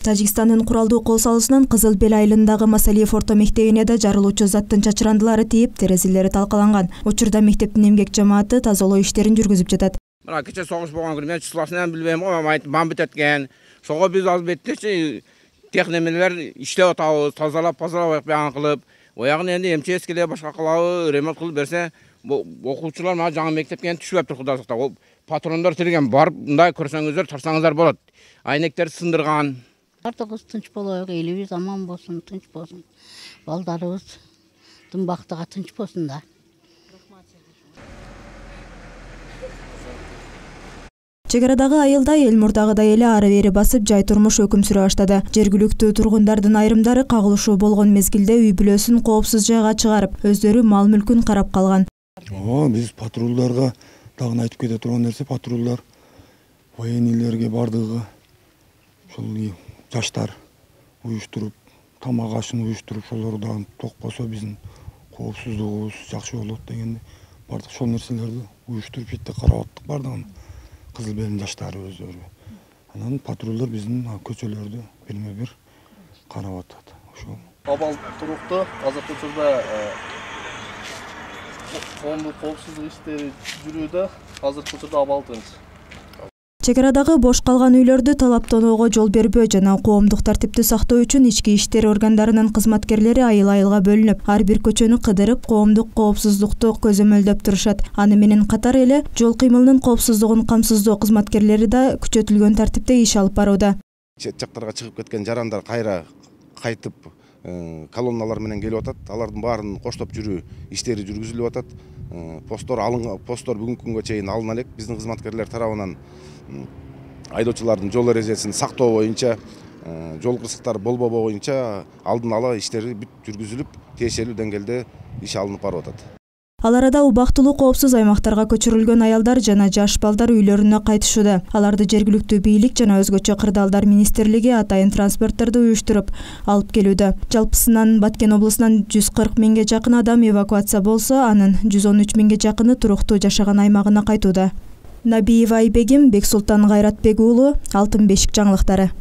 Тажикстандын куралдуу кол салуусунан Кызыл Бел айылындагы Масалиев орто мектебине да жарылуучу заттын чачырандылары тийип, терезелери талкаланган. Учурда мектептин эмгек жамааты тазалоо иштерин жүргүзүп жатат. Мына кече согуш болгон күнү мен числосун билбейм го, бомба өткөн. Сого биз албеттечи технемелер иштеп атабыз, тазалап баян кылып, оягын энди МЧС келе башка кылабы, ремонт кылып берсе, окуучулар мына жаңы мектепке түшүп атып Кудай сактап. Ол патрондор тирген барып, мындай көрсөңүздөр, тарсаңыздар болот. Айнектер сындырган. Артығыз тынч болайық, еліміз аман болсын, тынч болсын. Балдарыбыз дымбақтыға тынч болсын да. Чек арадагы айылда эл мурдагыдай эле ары бери басып жай турмуш өкүм сүрө баштады. Жергиликтүү тургундардын айрымдары кагылышуу болгон мезгилде үй бүлөсүн коопсуз жайга чыгарып, өздөрү мал мүлкүн карап калган. Биз патрулдарга дагы айтып кете турган нерсе, патрулдар военныйлерге бардыгы ошол жаштар уюштуруп, тамак ашын уюштуруп, ошолордон токпосо биздин коопсуздугубуз жакшы болот дегенде бардык ошол нерселерди уюштуруп жетти карап аттык бардыгын. Кызыл Белдин жаштары өздөрү. Анан патрулдар биздин көчөлөрдү бирме-бир карап атат. Ошол. Абал турукту азыркы учурда коомдук коопсуздук иштери жүрүүдө, азыркы учурда абал тынч. Чек арадагы бош калган үйлөрдү талаптоого жол бербөө жана коомдук тартипти сактоо үчүн ички иштер органдарынын кызматкерлери айыл-айылга бөлүнүп, ар бир көчөнү кыдырып, коомдук коопсуздукту көзөмөлдөп турушат. Аны менен катар эле жол кыймылынын коопсуздугун камсыздоо кызматкерлери да күчөтүлгөн тартипте иш алып барууда. Чет жактарга чыгып кеткен жарандар кайра кайтып колонналар менен келип атат. Алардын баарын коштоп жүрүү иштери жүргүзүлүп атат. Посттор бүгүнкү күнгө чейин алына элек. Биздин кызматкерлер тарабынан айдоочулардын жол эрежесин сактоо боюнча, жол кырсыктары болбобоо боюнча алдын ала иштери бүт жүргүзүлүп, тиешелүү деңгээлде иш алынып барып атат. Ал арада убактылуу коопсуз аймактарга көчүрүлгөн аялдар жана жаш балдар үйлөрүнө кайтышууда. Аларды жергиликтүү бийлик жана өзгөчө кырдаалдар министрлиги атайын транспортторду уюштуруп алып келүүдө. Жалпысынан Баткен облусунан 140 миңге жакын адам эвакуация болсо, анын 113 миңге жакыны туруктуу жашаган аймагына кайтууда. Набиева Айбегим, Бексултан Кайратбек уулу, Алтын бешик жаңылыктары.